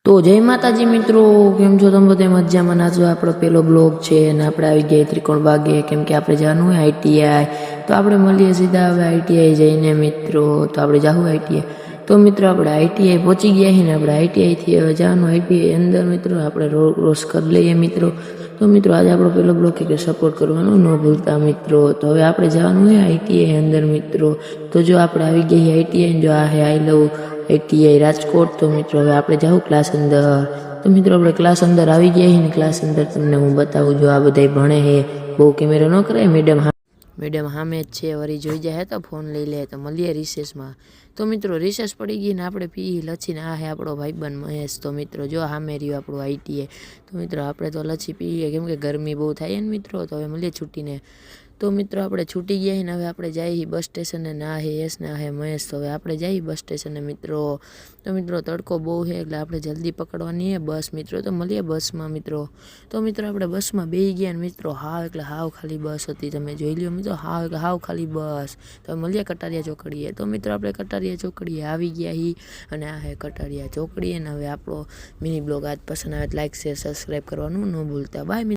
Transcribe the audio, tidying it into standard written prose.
તો જય માતાજી મિત્રો, કેમ છો તમે બધા? મજામાં નાચો. આપણો પહેલો બ્લોગ છે અને આપણે આવી ગયા ત્રિકોણ બાગે, કેમ કે આપણે જવાનું હોય આઈટીઆઈ. તો આપણે મળીએ સીધા હવે આઈટીઆઈ જઈને મિત્રો. તો આપણે જાવું આઈટીઆઈ. તો મિત્રો આપણે આઈટીઆઈ પહોંચી ગયા છીએ ને આપણે આઈટીઆઈથી હવે જવાનું આઈટીઆઈ અંદર મિત્રો. આપણે રોડ ક્રોસ કરી લઈએ મિત્રો. તો મિત્રો આજે આપણો પહેલો બ્લોગ કે સપોર્ટ કરવાનું ન ભૂલતા મિત્રો. તો હવે આપણે જવાનું હોય આઈટીઆઈ અંદર મિત્રો. તો જો આપણે આવી ગયા આઈટીઆઈ, જો આ હે આઈ લવ આઈટીઆઈ રાજકોટ. તો મિત્રો હવે આપણે જાઉં ક્લાસ અંદર. તો મિત્રો આપણે ક્લાસ અંદર આવી ગયા છીએ ને ક્લાસ અંદર તમને હું બતાવું. જો આ બધા ભણે છે, બહુ કેમેરો ન કરાય. મેડમ સામે જ છે, વળી જોઈ જાય તો ફોન લઈ લે. તો મળીએ રિસેસમાં. તો મિત્રો રિસેસ પડી ગઈ ને આપણે પી લચ્છી. આ હે આપણો ભાઈબંધ મહેશ. તો મિત્રો જો સામે રહ્યું આપણું આઈટીઆઈ. તો મિત્રો આપણે તો લચ્છી પીએ કેમ કે ગરમી બહુ થાય ને મિત્રો. તો હવે મળીએ છૂટીને. તો મિત્રો આપણે છૂટી ગયા ને હવે આપણે જઈએ બસ સ્ટેશને. ના હે યસ ના હે મહેશ. તો હવે આપણે જઈએ બસ સ્ટેશને મિત્રો. તો મિત્રો તડકો બહુ છે એટલે આપણે જલ્દી પકડવાની છે બસ મિત્રો. તો મળીએ બસમાં મિત્રો. તો મિત્રો આપણે બસમાં બેસી ગયા ને મિત્રો. હાવ એટલે હાવ ખાલી બસ હતી, તમે જોઈ લ્યો મિત્રો. હાવ એટલે હાવ ખાલી બસ. તો મળીએ કટારિયા ચોકડીએ. તો મિત્રો આપણે કટારિયા ચોકડીએ આવી ગયા હી અને આ હે કટારિયા ચોકડી. અને હવે આપણો મિની બ્લોગ આજ પસંદ આવે લાઈક શેર સબસ્ક્રાઈબ કરવાનું ન ભૂલતા. બાય.